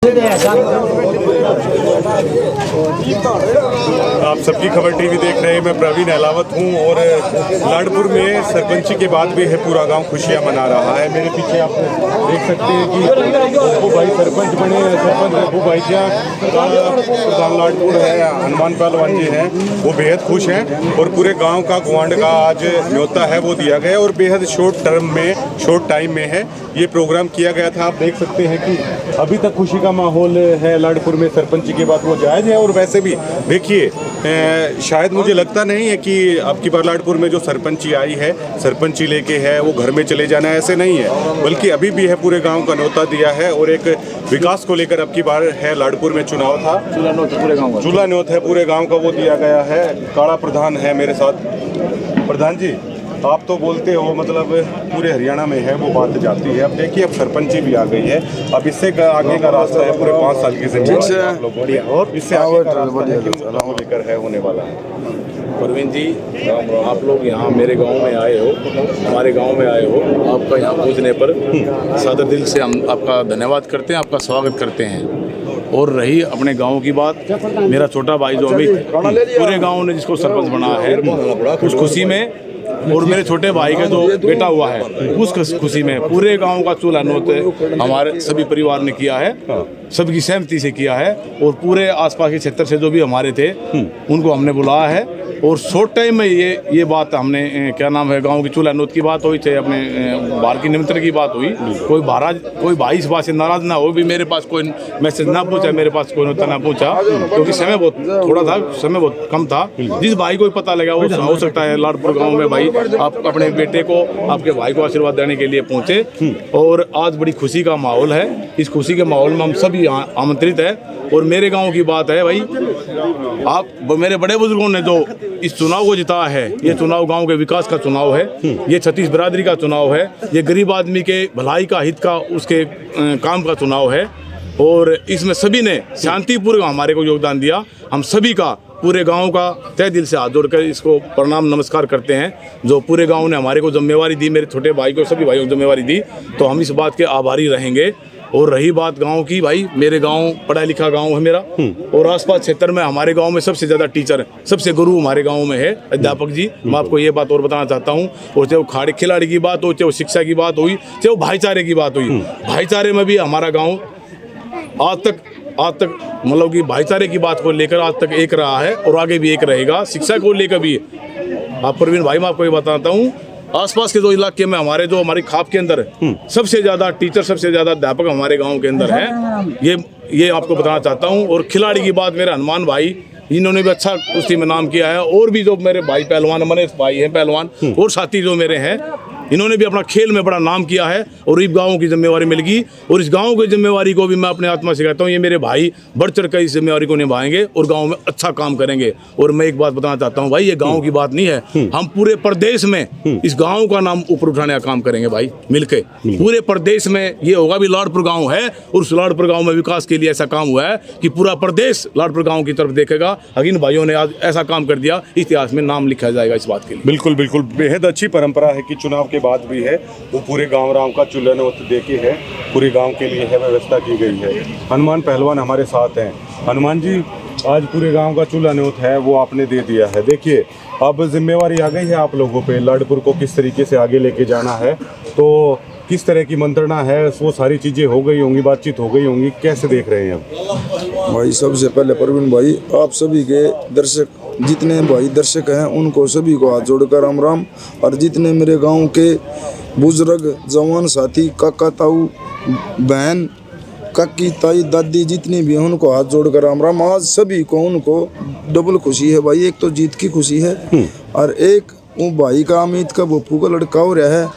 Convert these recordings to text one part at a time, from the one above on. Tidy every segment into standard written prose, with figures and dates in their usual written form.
आप सबकी खबर टीवी देख रहे हैं। मैं प्रवीण अहलावत हूं और लाडपुर में सरपंची के बाद भी है पूरा गांव खुशियां मना रहा है। मेरे पीछे आप देख सकते हैं कि अब्बू भाई सरपंच बने हैं। सरपंच अब्बू भाई क्या प्रधान लाडपुर है, हनुमान पहलवान जी हैं, वो बेहद खुश हैं और पूरे गांव का गुआंड का आज न्योता है वो दिया गया और बेहद शॉर्ट टाइम में है ये प्रोग्राम किया गया था। आप देख सकते हैं कि अभी तक खुशी का माहौल है लाडपुर में। सरपंची के बाद वो जायज़ है और वैसे भी देखिए शायद मुझे लगता नहीं है कि अब की बार लाडपुर में जो सरपंची आई है, सरपंची लेके है वो घर में चले जाना, ऐसे नहीं है, बल्कि अभी भी है पूरे गांव का न्योता दिया है और एक विकास को लेकर अब की बार है लाडपुर में चुनाव था, चूल्हा न्योता है पूरे गाँव का वो दिया गया है। काड़ा प्रधान है मेरे साथ। प्रधान जी, आप तो बोलते हो मतलब पूरे हरियाणा में है वो बात जाती है। अब देखिए अब सरपंची भी आ गई है, अब इससे आगे का रास्ता है पूरे 5 साल की जिम्मेदारी आप लोगों की और इससे आगे का रास्ता है किन मुद्दों लेकर है होने वाला है। परवीन जी, आप लोग यहाँ मेरे गांव में आए हो, हमारे गांव में आए हो, आपका यहाँ पहुँचने पर सादर दिल से हम आपका धन्यवाद करते हैं, आपका स्वागत करते हैं। और रही अपने गांव की बात, मेरा छोटा भाई जो अमित पूरे गांव ने जिसको सरपंच बना है उस खुशी में, और मेरे छोटे भाई का जो बेटा हुआ है उस खुशी में पूरे गांव का चूल्हा न्योता हमारे सभी परिवार ने किया है, सबकी सहमति से किया है। और पूरे आसपास के क्षेत्र से जो भी हमारे थे उनको हमने बुलाया है और शॉर्ट टाइम में ये बात हमने क्या नाम है गांव की चूल्हा न्योता की बात हुई, चाहे अपने बाहर की निमंत्रण की बात हुई, कोई भाई इस बात से नाराज ना हो भी मेरे पास कोई मैसेज ना पहुंचा, मेरे पास कोई न्योता ना पहुंचा, क्योंकि समय बहुत थोड़ा था, समय बहुत कम था। जिस भाई को पता लगा वो हो सकता है लाडपुर गाँव में भाई आप अपने बेटे को, आपके भाई को आशीर्वाद देने के लिए पहुंचे और आज बड़ी खुशी का माहौल है। इस खुशी के माहौल में हम सभी यहाँ आमंत्रित है। और मेरे गांव की बात है भाई, आप मेरे बड़े बुजुर्गों ने जो इस चुनाव को जिताया है, ये चुनाव गांव के विकास का चुनाव है, ये छत्तीस बिरादरी का चुनाव है, ये गरीब आदमी के भलाई का हित का उसके काम का चुनाव है और इसमें सभी ने शांतिपूर्वक हमारे को योगदान दिया। हम सभी का पूरे गांव का तहे दिल से हाथ जोड़कर इसको प्रणाम नमस्कार करते हैं। जो पूरे गांव ने हमारे को जिम्मेवारी दी, मेरे छोटे भाई को, सभी भाइयों को जिम्मेवारी दी, तो हम इस बात के आभारी रहेंगे। और रही बात गांव की, भाई मेरे गांव पढ़ा लिखा गांव है मेरा और आसपास क्षेत्र में हमारे गांव में सबसे ज़्यादा टीचर, सबसे गुरु हमारे गांव में है अध्यापक जी। मैं आपको ये बात और बताना चाहता हूँ। और चाहे वो खिलाड़ी की बात हो, चाहे वो शिक्षा की बात हुई, चाहे वो भाईचारे की बात हुई, भाईचारे में भी हमारा गाँव आज तक मतलब कि भाईचारे की बात को लेकर आज तक एक रहा है और आगे भी एक रहेगा। शिक्षा को लेकर भी आप प्रवीण भाई, मैं आपको ये बताता हूँ, आसपास के जो इलाके में हमारी खाप के अंदर सबसे ज़्यादा टीचर, सबसे ज़्यादा अध्यापक हमारे गांव के अंदर है। ये आपको बताना चाहता हूँ। और खिलाड़ी की बात, मेरे हनुमान भाई, इन्होंने भी अच्छा कुश्ती में नाम किया है। और भी जो मेरे भाई पहलवान, मनीष भाई हैं पहलवान, और साथी जो मेरे हैं, इन्होंने भी अपना खेल में बड़ा नाम किया है और इस गाँव की जिम्मेवारी मिल गई। और इस गाँव की जिम्मेवारी को भी मैं अपने आत्मा से कहता हूँ, ये मेरे भाई बढ़ चढ़ कर इस जिम्मेवारी को निभाएंगे और गाँव में अच्छा काम करेंगे। और मैं एक बात बताना चाहता हूँ भाई, ये गाँव की बात नहीं है, हम पूरे प्रदेश में इस गाँव का नाम ऊपर उठाने का काम करेंगे भाई मिलके। पूरे प्रदेश में ये होगा भी लाडपुर गाँव है और उस लाडपुर गाँव में विकास के लिए ऐसा काम हुआ है कि पूरा प्रदेश लाडपुर गाँव की तरफ देखेगा। इन भाइयों ने आज ऐसा काम कर दिया, इतिहास में नाम लिखा जाएगा इस बात के लिए। बिल्कुल बिल्कुल, बेहद अच्छी परंपरा है कि चुनाव के बाद भी है वो पूरे गांव राम का चूल्हा न्योता दे के है पूरे गांव के लिए है व्यवस्था की गई है। हनुमान पहलवान हमारे साथ हैं। हनुमान जी, आज पूरे गांव का चूल्हा न्योता है वो आपने दे दिया है। देखिए अब जिम्मेवारी आ गई है आप लोगों पे, लाडपुर को किस तरीके से आगे लेके जाना है, तो किस तरह की मंत्रणा है, वो सारी चीज़ें हो गई होंगी, बातचीत हो गई होंगी, कैसे देख रहे हैं अब? भाई सबसे पहले प्रवीण भाई, आप सभी के दर्शक, जितने भाई दर्शक हैं उनको सभी को हाथ जोड़कर राम राम। और जितने मेरे गांव के बुजुर्ग, जवान साथी, काका ताऊ, बहन, काकी, ताई, दादी जितनी भी हैं उनको हाथ जोड़कर राम राम। आज सभी को उनको डबल खुशी है भाई, एक तो जीत की खुशी है और एक वो भाई का अमित का भोपू का लड़का हो रहा है,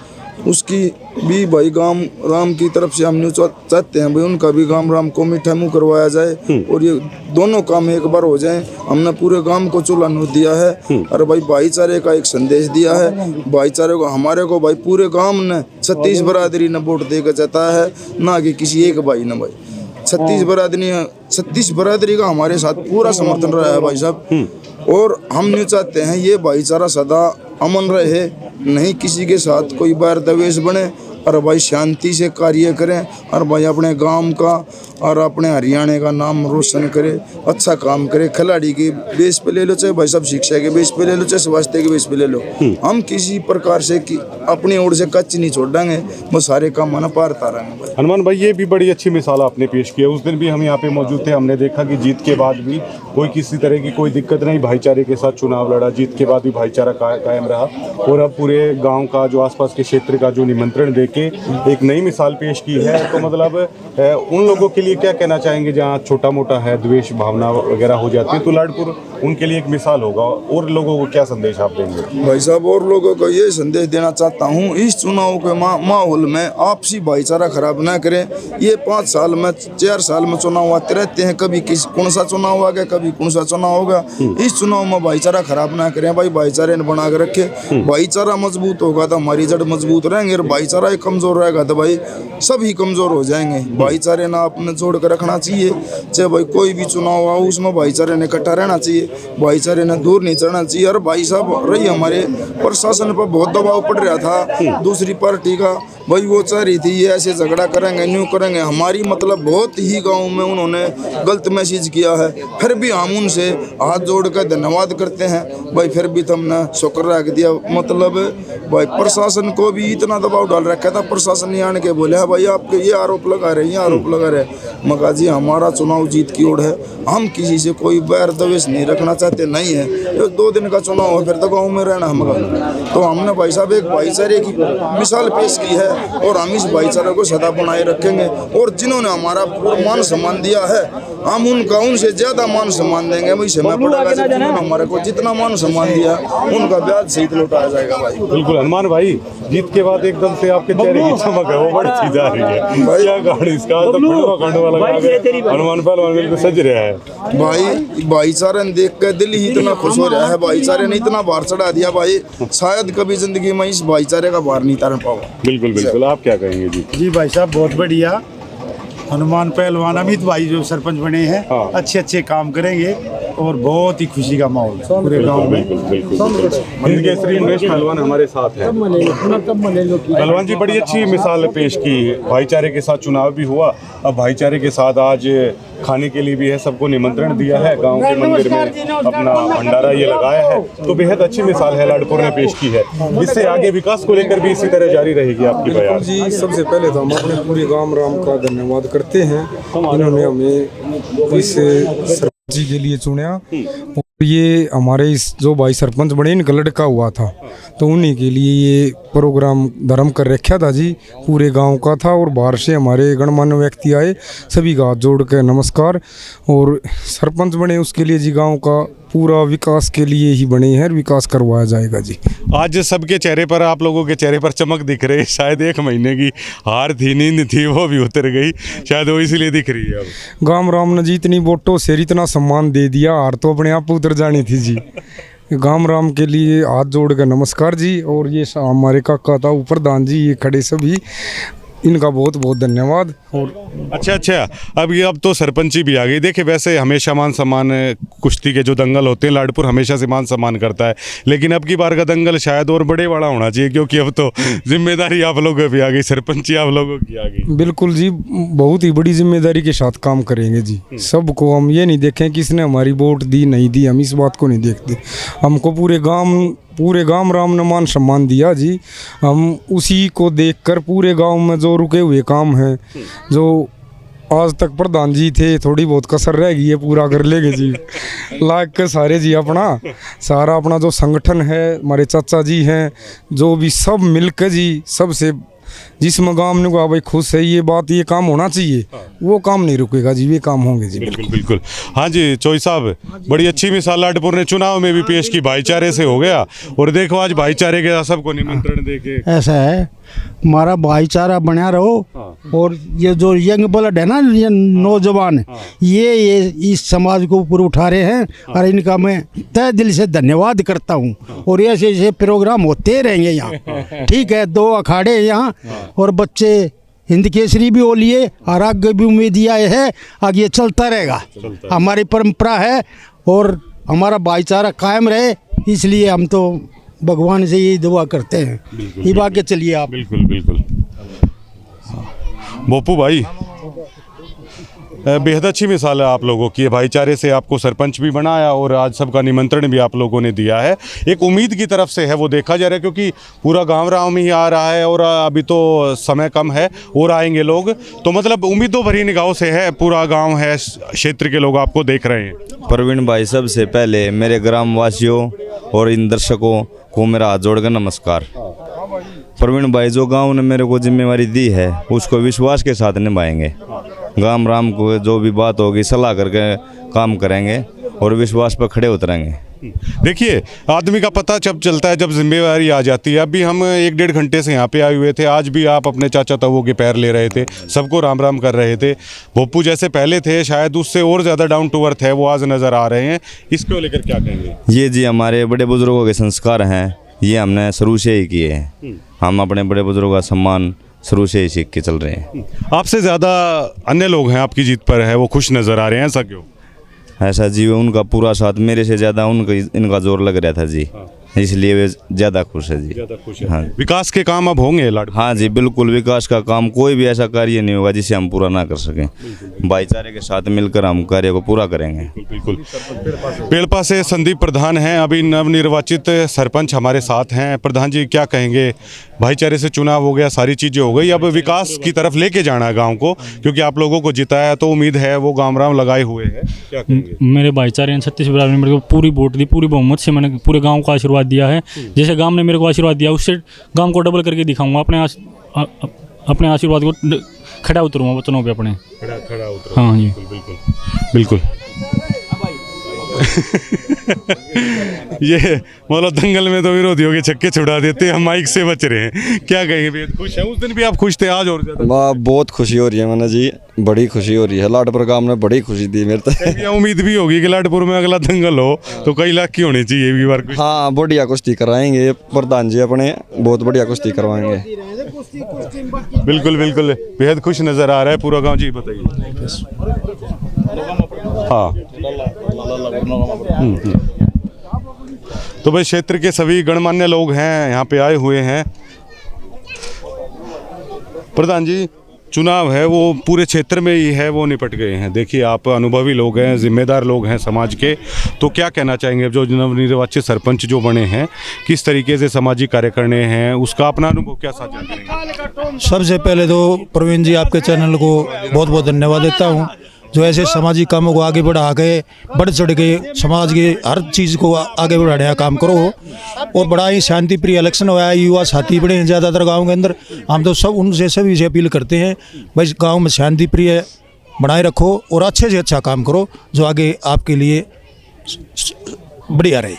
उसकी भी भाई गाम राम की तरफ से हम चाहते हैं भाई उनका भी गाम राम को मीठा मुँह करवाया जाए और ये दोनों काम एक बार हो जाएं। हमने पूरे गांव को चूल्हा न्योता दिया है और भाई भाईचारे का एक संदेश दिया है। भाईचारे को हमारे को भाई पूरे गांव ने 36 बरादरी ने वोट देकर जताया है, ना कि किसी एक भाई ने। भाई 36 बरादरी का हमारे साथ पूरा समर्थन रहा है भाई साहब। और हम नहीं चाहते हैं ये भाईचारा सदा अमन रहे, नहीं किसी के साथ कोई बैर दवेश बने और भाई शांति से कार्य करें और भाई अपने गांव का और अपने हरियाणा का नाम रोशन करे, अच्छा काम करे। खिलाड़ी के बेस पे ले लो, चाहे भाई सब शिक्षा के बेस पे ले लो, चाहे स्वास्थ्य के बेस पे ले लो, हम किसी प्रकार से अपनी ओर से कच्ची नहीं छोड़ देंगे, वो सारे काम ना पार तारेंगे भाई। हनुमान भाई, ये भी बड़ी अच्छी मिसाल आपने पेश की है। उस दिन भी हम यहाँ पे मौजूद थे, हमने देखा कि जीत के बाद भी कोई किसी तरह की कोई दिक्कत नहीं, भाईचारे के साथ चुनाव लड़ा, जीत के बाद भी भाईचारा कायम रहा और अब पूरे गांव का जो आसपास के क्षेत्र का जो निमंत्रण देके एक नई मिसाल पेश की है। तो मतलब उन लोगों के लिए क्या कहना चाहेंगे जहाँ छोटा मोटा है, द्वेष भावना वगैरह हो जाती है, तो लाडपुर उनके लिए एक मिसाल होगा, और लोगों को क्या संदेश आप देंगे? भाई साहब, और लोगों को ये संदेश देना चाहता हूँ, इस चुनाव के माहौल में आपसी भाईचारा खराब ना करें। ये 5 साल में 4 साल में चुनाव आते रहते हैं, कभी कौन सा चुनाव आ गया, कभी कौन सा चुनाव होगा। इस चुनाव में भाईचारा खराब ना करें भाई, भाईचारे ने बना के रखे। भाईचारा मजबूत होगा तो हमारी जड़ मजबूत रहेंगे, और भाईचारा ही कमजोर रहेगा तो भाई सभी कमजोर हो जाएंगे। भाईचारे ना अपने जोड़ कर रखना चाहिए, चाहे भाई कोई भी चुनाव आओ उसमें भाईचारे ने इकट्ठा रहना चाहिए, भाईचारे ने दूर नहीं चढ़ना चाहिए। और भाई साहब रही हमारे प्रशासन पर बहुत दबाव पड़ रहा था दूसरी पार्टी का, भाई वो चाह रही थी ये ऐसे झगड़ा करेंगे, न्यू करेंगे, हमारी मतलब बहुत ही गांव में उन्होंने गलत मैसेज किया है। फिर भी हम उनसे हाथ जोड़ कर धन्यवाद करते हैं भाई, फिर भी तुमने शुक्र रख दिया। मतलब भाई प्रशासन को भी इतना दबाव डाल रखा था, प्रशासन ने आने के बोले है भाई आपके ये आरोप लगा रहे हैं, ये आरोप लगा रहे हैं। मगा जी हमारा चुनाव जीत की ओर है, हम किसी से कोई बैर दवेश नहीं रखना चाहते नहीं है। ये 2 दिन का चुनाव है, फिर तो गाँव में रहना हम। तो हमने भाई साहब एक भाईचारे की मिसाल पेश की है और हम इस भाईचारे को सदा बनाए रखेंगे। और जिन्होंने हमारा मान सम्मान दिया है हम उनसे ज्यादा मान सम्मान देंगे। वही समय पड़ेगा जब जिन्होंने हमारे को जितना मान सम्मान दिया उनका ब्याज सहित लौटाया जाएगा भाई। बिल्कुल हनुमान भाई, जीत के बाद एकदम से आपके चेहरे की चमक है वो बढ़ती जा रही है भाई। क्या गाड़ी इसका तो खंडवा लगा के हनुमान पहलवान बिल्कुल सज रहा है भाई। भाईचारे ने देख कर दिल ही इतना खुश हो रहा है, भाईचारे ने इतना भार चढ़ा दिया भाई, शायद कभी जिंदगी में इस भाईचारे का भार नहीं तार पाओ। बिल्कुल बिल्कुल, आप क्या कहेंगे? जी भाई साहब, बहुत बढ़िया। हनुमान पहलवान अमित भाई जो सरपंच बने हैं, अच्छे काम करेंगे और बहुत ही खुशी का माहौल है पूरे गांव में। हिंद केसरी उमेश पहलवान हमारे साथ है। पहलवान जी, बड़ी अच्छी मिसाल पेश की, भाईचारे के साथ चुनाव भी हुआ, अब भाईचारे के साथ आज खाने के लिए भी है, सबको निमंत्रण दिया है, गांव के मंदिर में अपना भंडारा ये लगाया है, तो बेहद अच्छी मिसाल है लाडपुर ने पेश की है। इससे आगे विकास को लेकर भी इसी तरह जारी रहेगी आपकी बयान? जी, सबसे पहले तो हम अपने पूरे गांव राम का धन्यवाद करते हैं, इन्होंने हमें इस सरपंच जी के लिए चुना। और ये हमारे इस जो भाई सरपंच बने इनका लड़का हुआ था, तो उन्हीं के लिए ये प्रोग्राम धर्म कर रखा था जी, पूरे गांव का था। और बाहर से हमारे गणमान्य व्यक्ति आए, सभी का हाथ जोड़ कर नमस्कार। और सरपंच बने उसके लिए जी गांव का पूरा विकास के लिए ही बने हैं, विकास करवाया जाएगा जी। आज सबके चेहरे पर, आप लोगों के चेहरे पर चमक दिख रही है। शायद 1 महीने की हार थी, नींद थी, वो भी उतर गई, शायद वो इसलिए दिख रही है अब। गांव राम ने जी इतनी वोटों से इतना सम्मान दे दिया, हार तो अपने आप उतर जानी थी जी। गांव राम के लिए हाथ जोड़ कर नमस्कार जी। और ये हमारे काका था ऊपर दान जी, ये खड़े सभी, इनका बहुत बहुत धन्यवाद। और अच्छा, अब तो सरपंची भी आ गई। देखिए, वैसे हमेशा मान सम्मान, कुश्ती के जो दंगल होते हैं लाडपुर हमेशा से मान सम्मान करता है, लेकिन अब की बार का दंगल शायद और बड़े बड़ा होना चाहिए, क्योंकि अब तो जिम्मेदारी आप लोगों की आ गई, सरपंची आप लोगों की आ गई। बिल्कुल जी, बहुत ही बड़ी जिम्मेदारी के साथ काम करेंगे जी। सबको हम ये नहीं देखें किसने हमारी वोट दी नहीं दी, हम इस बात को नहीं देखते। हमको पूरे गांव राम ने मान सम्मान दिया जी, हम उसी को देखकर पूरे गांव में जो रुके हुए काम हैं, जो आज तक प्रधान जी थे, थोड़ी बहुत कसर रह गई है, पूरा कर लेंगे जी। लाग के सारे जी सारा अपना जो संगठन है, हमारे चाचा जी हैं, जो भी सब मिलकर जी, सबसे जिसमें गांव ने कहा भाई खुश है ये बात, ये काम होना चाहिए, वो काम नहीं रुकेगा जी, ये काम होंगे जी। बिल्कुल बिल्कुल। हाँ जी चोई साहब, बड़ी अच्छी मिसाल लाडपुर ने चुनाव में भी पेश की, भाईचारे से हो गया, और देखो आज भाईचारे के सबको निमंत्रण देके ऐसा है, हमारा भाईचारा बना रहो। और ये जो यंग ब्लड है ना, ये नौजवान, ये इस समाज को ऊपर उठा रहे हैं, और इनका मैं तहे दिल से धन्यवाद करता हूँ। और ऐसे ऐसे प्रोग्राम होते रहेंगे यहाँ, ठीक है। 2 अखाड़े यहाँ, और बच्चे हिंद केसरी भी हो लिए, और आगे भी उम्मीद ये है आगे ये चलता रहेगा, हमारी परंपरा है, और हमारा भाईचारा कायम रहे, इसलिए हम तो भगवान से यही दुआ करते हैं। ये बात चलिए आप। बिल्कुल बिल्कुल। बोप्पू भाई, बेहद अच्छी मिसाल है आप लोगों की, भाईचारे से आपको सरपंच भी बनाया और आज सबका निमंत्रण भी आप लोगों ने दिया है। एक उम्मीद की तरफ से है वो देखा जा रहा है, क्योंकि पूरा गांव राव में ही आ रहा है और अभी तो समय कम है और आएंगे लोग, तो मतलब उम्मीदों भरी निगाहों से है, पूरा गांव है, क्षेत्र के लोग आपको देख रहे हैं। प्रवीण भाई, सबसे पहले मेरे ग्राम वासियों और इन दर्शकों को मेरा हाथ जोड़कर नमस्कार। प्रवीण भाई, जो गांव ने मेरे को जिम्मेवारी दी है उसको विश्वास के साथ निभाएंगे। गांव राम को जो भी बात होगी सलाह करके काम करेंगे और विश्वास पर खड़े उतरेंगे। देखिए, आदमी का पता जब चलता है जब जिम्मेवारी आ जाती है। अभी हम 1-1.5 घंटे से यहाँ पे आए हुए थे, आज भी आप अपने चाचा ताऊ के पैर ले रहे थे, सबको राम राम कर रहे थे। बोप्पू जैसे पहले थे, शायद उससे और ज़्यादा डाउन टू अर्थ है, वो आज नज़र आ रहे हैं। इसको लेकर क्या कहेंगे? ये जी हमारे बड़े बुजुर्गों के संस्कार हैं, ये हमने शुरू से ही किए हैं। हम अपने बड़े बुजुर्गों का सम्मान शुरू से ही सीख के चल रहे हैं। आपसे ज़्यादा अन्य लोग हैं आपकी जीत पर है, वो खुश नज़र आ रहे हैं, ऐसा क्यों? ऐसा जी, उनका पूरा साथ, मेरे से ज़्यादा इनका जोर लग रहा था जी, इसलिए वे ज़्यादा खुश है जी। ज़्यादा खुश है। हाँ। विकास के काम अब होंगे लाडपुर? हाँ जी, बिल्कुल। विकास का काम कोई भी ऐसा कार्य नहीं होगा जिसे हम पूरा ना कर सकें। भाईचारे के साथ मिलकर हम कार्य को पूरा करेंगे। बिल्कुल। पेड़पा से संदीप प्रधान हैं, अभी नवनिर्वाचित सरपंच हमारे साथ हैं। प्रधान जी, क्या कहेंगे? भाईचारे से चुनाव हो गया, सारी चीज़ें हो गई, अब विकास की तरफ लेके जाना है गांव को, क्योंकि आप लोगों को जिताया तो उम्मीद है वो गांव राम लगाए हुए हैं। क्या कहेंगे? मेरे भाईचारे ने 36 बराबर में मेरे को पूरी वोट दी, पूरी बहुमत से मैंने पूरे गांव को आशीर्वाद दिया है। जैसे गांव ने मेरे को आशीर्वाद दिया, उससे गांव को डबल करके दिखाऊंगा। अपने आशीर्वाद को खड़ा उतरूंगा वचनों पे अपने। खड़ा उतरो। हाँ जी, बिल्कुल। ये मतलब दंगल में तो विरोधियों के छक्के छुड़ा देते, हम माइक से बच रहे हैं। क्या कहेंगे? बेहद खुश हैं, उस दिन भी आप खुश थे, आज और ज़्यादा? बहुत खुशी हो रही है मैंने जी, बड़ी खुशी हो रही है। लाडपुर गांव ने बड़ी खुशी दी मेरे तो। उम्मीद भी होगी कि लाडपुर में अगला दंगल हो तो कई लाख की होनी चाहिए भी बार कुछ। हाँ, बढ़िया कुश्ती कराएंगे प्रधान जी, अपने बहुत बढ़िया कुश्ती करवाएंगे। बिल्कुल बिल्कुल, बेहद खुश नज़र आ रहा है पूरा गाँव। जी बताइए। हाँ, तो भाई क्षेत्र के सभी गणमान्य लोग हैं यहाँ पे आए हुए हैं। प्रधान जी, चुनाव है वो पूरे क्षेत्र में ही है, वो निपट गए हैं। देखिए, आप अनुभवी लोग हैं, जिम्मेदार लोग हैं समाज के, तो क्या कहना चाहेंगे? जो नवनिर्वाचित सरपंच जो बने हैं, किस तरीके से सामाजिक कार्य करने हैं, उसका अपना अनुभव क्या साझा करेंगे? सबसे पहले तो प्रवीण जी, आपके चैनल को बहुत बहुत धन्यवाद देता हूँ, जो ऐसे सामाजिक कामों को आगे बढ़ा के बढ़ चढ़ के समाज के हर चीज़ को आगे बढ़ाने का काम करो। और बड़ा ही शांति प्रिय इलेक्शन हुआ है, युवा साथी बड़े हैं ज़्यादातर गांव के अंदर। हम तो सब उनसे सभी से अपील करते हैं, भाई गांव में शांति प्रिय बनाए रखो और अच्छे से अच्छा काम करो, जो आगे आपके लिए बढ़िया रहे।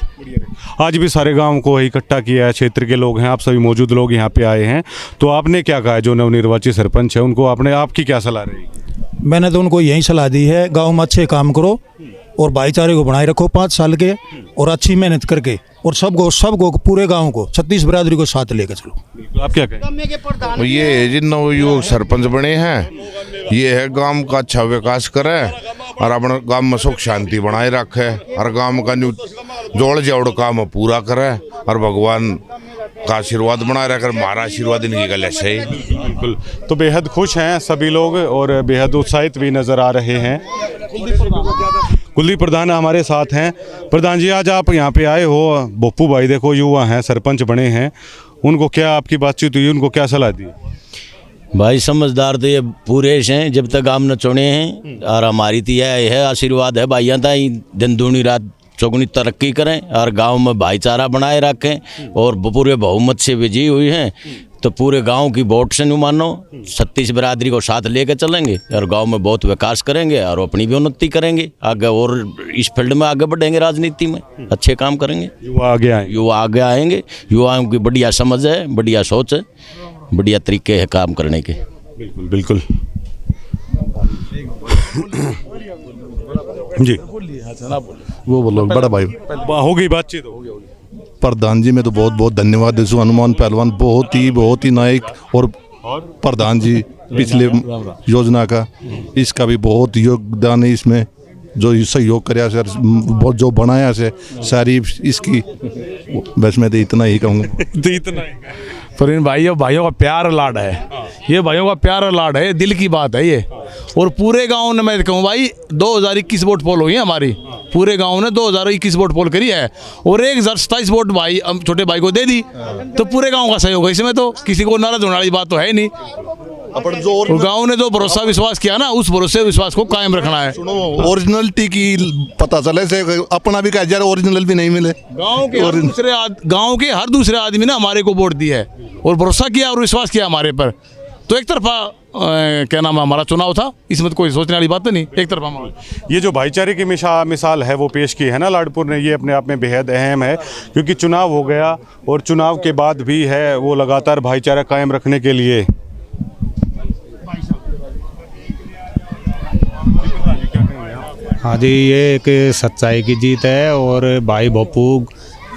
आज भी सारे गांव को इकट्ठा किया है, क्षेत्र के लोग हैं, आप सभी मौजूद लोग यहाँ पे आए हैं, तो आपने क्या कहा? जो नवनिर्वाचित सरपंच है उनको आपकी क्या सलाह रही? मैंने तो उनको यही सलाह दी है, गांव में अच्छे काम करो और भाईचारे को बनाए रखो 5 साल के, और अच्छी मेहनत करके, और सबको पूरे गांव को 36 बरादरी को साथ लेकर चलो। आप क्या कहें? ये जिन नवयुवक सरपंच बने हैं, ये है गांव का अच्छा विकास करे और अपने गांव में सुख शांति बनाए रखे, और गांव का जोड़ जोड़ काम पूरा करे, और भगवान का आशीर्वाद बनाए रखकर हमारा आशीर्वाद इनकी गले से। बिल्कुल, तो बेहद खुश हैं सभी लोग और बेहद उत्साहित भी नज़र आ रहे हैं। कुलदीप प्रधान हमारे साथ हैं। प्रधान जी, आज आप यहाँ पे आए हो, बोप्पू भाई देखो युवा हैं, सरपंच बने हैं, उनको क्या आपकी बातचीत हुई, उनको क्या सलाह दी? भाई समझदार तो ये पूरे हैं, जब तक हम न चुने हैं, और हमारी तो यह है आशीर्वाद है भाइयों का, दिन दूनी रात चौगुनी तरक्की करें और गांव में भाईचारा बनाए रखें, और पूरे बहुमत से विजयी हुई हैं, तो पूरे गांव की वोट से नहीं मानो 36 बरादरी को साथ लेकर चलेंगे और गांव में बहुत विकास करेंगे और अपनी भी उन्नति करेंगे आगे, और इस फील्ड में आगे बढ़ेंगे, राजनीति में अच्छे काम करेंगे। युवा आगे आएंगे, युवाओं की बढ़िया समझ है, बढ़िया सोच है, बढ़िया तरीके है काम करने के। बिल्कुल बिल्कुल जी, वो बोलो बड़ा भाई, हो गई बातचीत, हो गई। प्रधान जी मैं तो बहुत बहुत धन्यवाद देसूँ। हनुमान पहलवान बहुत ही नायक, और प्रधान जी पिछले योजना का, इसका भी बहुत योगदान है इसमें, जो सहयोग कराया सर, बहुत जो बनाया से सारी इसकी, बस मैं तो इतना ही कहूँगा। तो इतना ही प्रवीण भाई और भाइयों का प्यार और लाड है, ये भाइयों का प्यार और लाड है, दिल की बात है ये। और पूरे गांव ने, मैं कहूँ भाई 2021 वोट पोल हुई है हमारी, पूरे गांव ने 2021 वोट पोल करी है और 1027 वोट भाई छोटे भाई को दे दी, तो पूरे गांव का सहयोग है इसमें, तो किसी को नाराज होने वाली बात तो है नहीं। अपन जो और गांव ने जो भरोसा विश्वास किया ना, उस भरोसे विश्वास को कायम रखना है। ओरिजिनलिटी की पता चले से अपना भी कह ओरिजिनल भी नहीं मिले। गांव के हर दूसरे आदमी ने हमारे को वोट दी है और भरोसा किया और विश्वास किया हमारे पर, तो एक तरफा क्या नाम है हमारा चुनाव था, इसमें तो कोई सोचने वाली बात नहीं, एक तरफा। ये जो भाईचारे की मिसाल है वो पेश की है ना लाडपुर ने, ये अपने आप में बेहद अहम है, क्योंकि चुनाव हो गया और चुनाव के बाद भी है वो लगातार भाईचारा कायम रखने के लिए। हाँ जी, ये एक सच्चाई की जीत है और भाई भोपू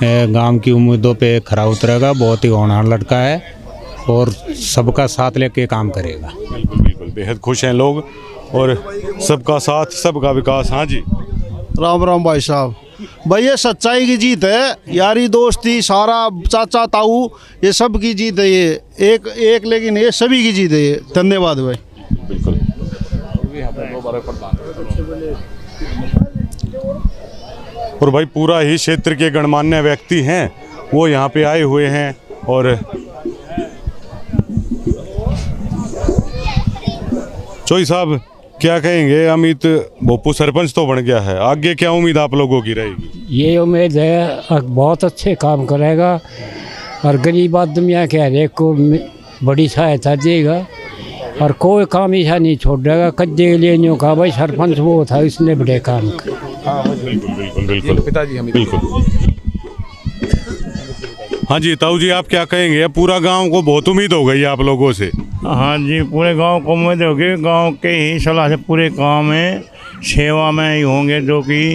गांव की उम्मीदों पे खरा उतरेगा, बहुत ही होनहार लड़का है और सबका साथ लेके काम करेगा। बिल्कुल बिल्कुल, बेहद खुश हैं लोग और सबका साथ सबका विकास। हाँ जी, राम राम भाई साहब। भाई ये सच्चाई की जीत है, यारी दोस्ती सारा चाचा ताऊ ये सब की जीत है, ये एक लेकिन ये सभी की जीत है ये। धन्यवाद भाई। बिल्कुल। और भाई पूरा ही क्षेत्र के गणमान्य व्यक्ति हैं वो यहाँ पे आए हुए हैं और चोई साहब क्या कहेंगे, अमित भोपू सरपंच तो बन गया है, आगे क्या उम्मीद आप लोगों की रहेगी? ये उम्मीद है बहुत अच्छे काम करेगा और गरीब आदमियों के हर एक को बड़ी सहायता देगा और कोई काम ऐसा नहीं छोड़ेगा। कद्दे लेने का भाई सरपंच वो था, इसने बड़े काम किए। बिल्कुल बिल्कुल बिल्कुल पिताजी हम बिल्कुल। हाँ जी, ताऊ जी आप क्या कहेंगे? पूरा गांव को बहुत उम्मीद हो गई आप लोगों से। हाँ जी, पूरे गांव को उम्मीद होगी, गांव के ही सलाह से पूरे काम में सेवा में ही होंगे, जो कि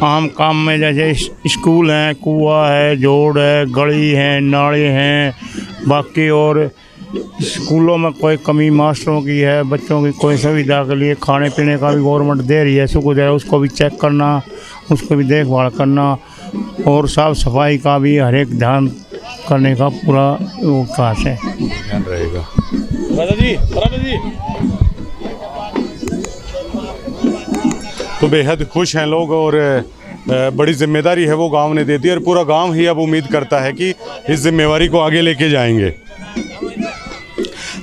आम काम में जैसे स्कूल है, कुआं है, जोड़ है, गली है, नाले हैं, बाकी और स्कूलों में कोई कमी मास्टरों की है, बच्चों की कोई सुविधा के लिए खाने पीने का भी गवर्नमेंट दे रही है, उसको भी चेक करना, उसको भी देखभाल करना और साफ सफाई का भी हर एक ध्यान करने का पूरा विकास है, ध्यान रहेगा। तो बेहद खुश हैं लोग और बड़ी जिम्मेदारी है वो गांव ने दे दी और पूरा गांव ही अब उम्मीद करता है कि इस जिम्मेवारी को आगे लेके जाएंगे।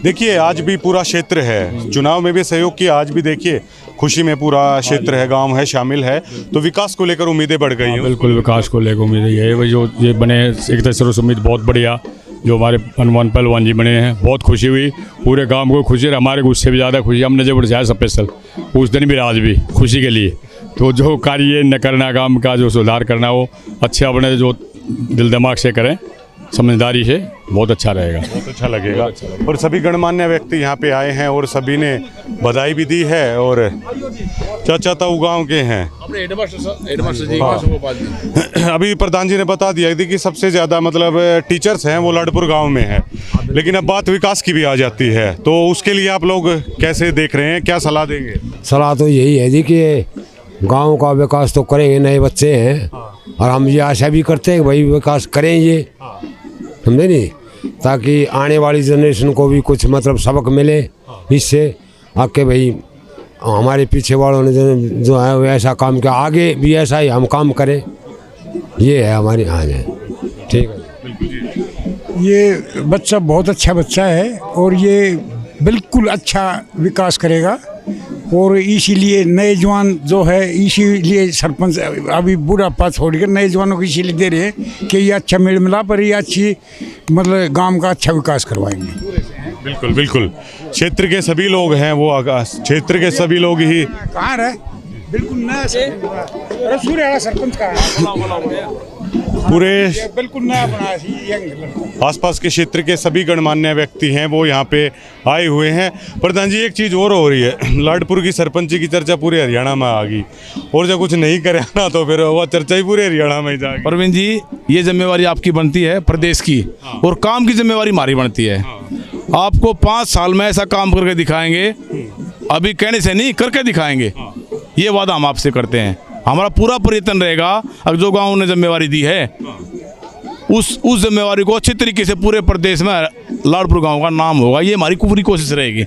देखिए आज भी पूरा क्षेत्र है, चुनाव में भी सहयोग किया, आज भी देखिए खुशी में पूरा क्षेत्र है, गांव है, शामिल है, तो विकास को लेकर उम्मीदें बढ़ गई हैं। बिल्कुल विकास को लेकर उम्मीदें ये है जो ये बने, एक तरह से उम्मीद बहुत बढ़िया, जो हमारे हनुमान पहलवान जी बने हैं, बहुत खुशी हुई, पूरे गांव को खुशी, हमारे को उससे भी ज़्यादा खुशी, हमने जब जाए स्पेशल उस दिन भी आज भी खुशी के लिए, तो जो कार्य न करना, काम का जो सुधार करना वो अच्छा बने, जो दिल दिमाग से करें, समझदारी से, बहुत अच्छा रहेगा, बहुत अच्छा लगेगा। और सभी गणमान्य व्यक्ति यहाँ पे आए हैं और सभी ने बधाई भी दी है और चाचा ताऊ गाँव के हैं। अभी प्रधान जी ने बता दिया कि सबसे ज़्यादा मतलब टीचर्स हैं वो लाडपुर गांव में है, लेकिन अब बात विकास की भी आ जाती है, तो उसके लिए आप लोग कैसे देख रहे हैं, क्या सलाह देंगे? सलाह तो यही है जी कि गांव का विकास तो करेंगे, नए बच्चे हैं और हम ये आशा भी करते हैं कि भाई विकास करें ये, समझे नहीं, ताकि आने वाली जनरेशन को भी कुछ मतलब सबक मिले इससे, आके भाई हमारे पीछे वालों ने जो है वो ऐसा काम किया, आगे भी ऐसा ही हम काम करें, ये है हमारी। हाँ जी, ठीक है। ये बच्चा बहुत अच्छा बच्चा है और ये बिल्कुल अच्छा विकास करेगा और इसीलिए नए जवान जो है, इसीलिए सरपंच अभी बुढ़ापा छोड़कर नए जवानों को इसीलिए दे रहे हैं कि ये अच्छा मेल मिलाप और ये अच्छी मतलब गांव का अच्छा विकास करवाएंगे। बिल्कुल बिल्कुल, क्षेत्र के सभी लोग हैं वो, क्षेत्र के सभी लोग ही कहाँ रहे, बिल्कुल नया सरपंच का पूरे बिल्कुल नया बनाया, आसपास के क्षेत्र के सभी गणमान्य व्यक्ति हैं वो यहाँ पे आए हुए हैं। प्रधान जी एक चीज़ और हो रही है, लाडपुर की सरपंची की चर्चा पूरे हरियाणा में आ गई और जब कुछ नहीं करे ना तो फिर वह चर्चा ही पूरे हरियाणा में जाएगी। प्रवीण जी ये जिम्मेवारी आपकी बनती है प्रदेश की और काम की जिम्मेवारी हमारी बनती है। आपको 5 साल में ऐसा काम करके दिखाएंगे, अभी कहने से नहीं करके दिखाएंगे, ये वादा हम आपसे करते हैं। हमारा पूरा प्रयत्न रहेगा, अब जो गांव ने जिम्मेवारी दी है उस जिम्मेवारी को अच्छी तरीके से पूरे प्रदेश में लाडपुर गांव का नाम होगा, ये हमारी पूरी कोशिश रहेगी।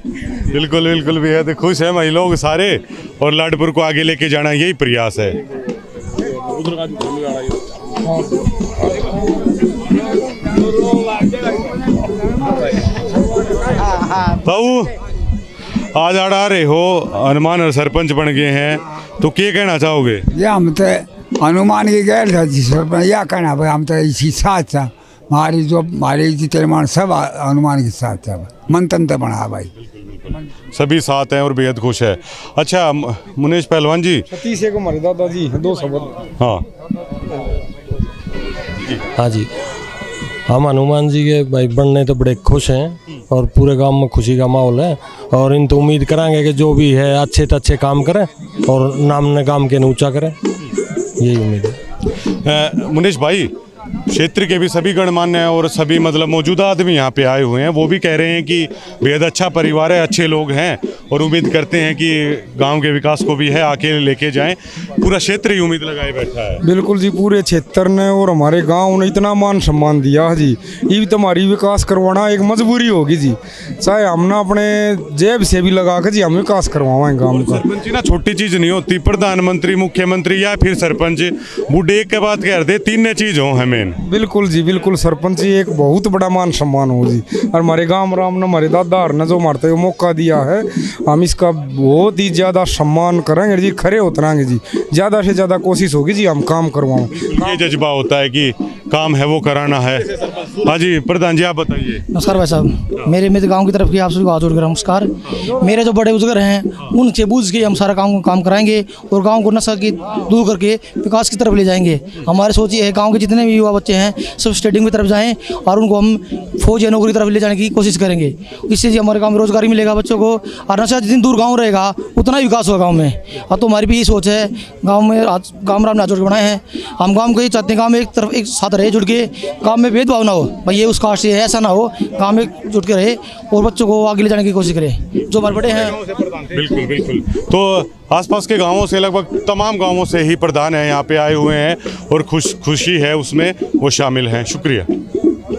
बिल्कुल बिल्कुल, बेहद खुश हैं भाई लोग सारे, और लाडपुर को आगे लेके जाना यही प्रयास है। ताऊ आज आ रहे हो, हनुमान और सरपंच बन गए हैं, तो क्या कहना चाहोगे? ये हम तो हनुमान की गैर था जी सरपंच, या कहना भाई हम तो इसी साथ था, हमारे जितेमान सब हनुमान के साथ था, मन तन तो बना भाई, सभी साथ हैं और बेहद खुश है। अच्छा मुनेश पहलवान जी, सतीश को हमारे दादाजी 2 शब्द। हाँ हाँ जी, हम हनुमान जी के भाई बनने तो बड़े खुश हैं और पूरे गांव में खुशी का माहौल है, और इन तो उम्मीद करांगे कि जो भी है अच्छे से अच्छे काम करें और नाम ने गांव के ऊंचा करें, यही उम्मीद है। मुनेश भाई, क्षेत्र के भी सभी गणमान्य और सभी मतलब मौजूदा आदमी यहाँ पे आए हुए हैं, वो भी कह रहे हैं कि बेहद अच्छा परिवार है, अच्छे लोग हैं, और उम्मीद करते हैं कि गांव के विकास को भी है आके लेके जाएं। पूरा क्षेत्र ही उम्मीद लगाए बैठा है। बिल्कुल जी, पूरे क्षेत्र ने और हमारे गांव ने इतना मान सम्मान दिया जी, ये तो हमारी विकास करवाना एक मजबूरी होगी जी, चाहे हम ना अपने जेब से भी लगा कर जी हम विकास करवाएं गाँव का। सरपंच ना छोटी चीज़ नहीं होती, प्रधानमंत्री, मुख्यमंत्री या फिर सरपंच, बूढ़े के बात कह रहे 3 चीज़ हो हमें। बिल्कुल जी बिल्कुल, सरपंच जी एक बहुत बड़ा मान सम्मान हो जी, और हमारे गांव राम ने हमारे दादा ने जो मारते हुए मौका दिया है, हम इसका बहुत ही ज़्यादा सम्मान करेंगे जी, खरे उतरेंगे जी, ज़्यादा से ज़्यादा कोशिश होगी जी हम काम करवाऊँ। ये जज्बा होता है कि काम है वो कराना है। हाँ जी प्रधान जी, आप बताइए। नमस्कार भाई साहब, मेरे गांव की तरफ की आप सभी को हाथ जोड़कर नमस्कार। मेरे जो बड़े बुजुर्ग हैं उनसे बूझ के हम सारा काम कराएंगे और गांव को नशा की दूर करके विकास की तरफ ले जाएंगे। हमारी सोच ये है गांव के जितने भी युवा बच्चे हैं सब स्टेडियम की तरफ जाएं और उनको हम फौज या नौकरी की तरफ ले जाने की कोशिश करेंगे। इससे हमारे गाँव में रोजगारी मिलेगा बच्चों को, और नशा जितनी दूर गाँव रहेगा उतना ही विकास होगा गाँव में। और तो हमारी भी यही सोच है, गाँव में गाँव राम ने हाथ जोड़ के बनाए हैं, हम गाँव को ये चाहते हैं गाँव में एक तरफ एक साथ रहे जुड़ के, गाँव में भेदभाव ना हो भाई, ये उस कास्ट से ऐसा ना हो, गाँव में जुट के रहे और बच्चों को आगे ले जाने की कोशिश करें जो हमारे बड़े हैं। बिल्कुल बिल्कुल, तो आसपास के गांवों से लगभग तमाम गांवों से ही प्रधान है यहाँ पे आए हुए हैं और खुशी है उसमें वो शामिल हैं। शुक्रिया।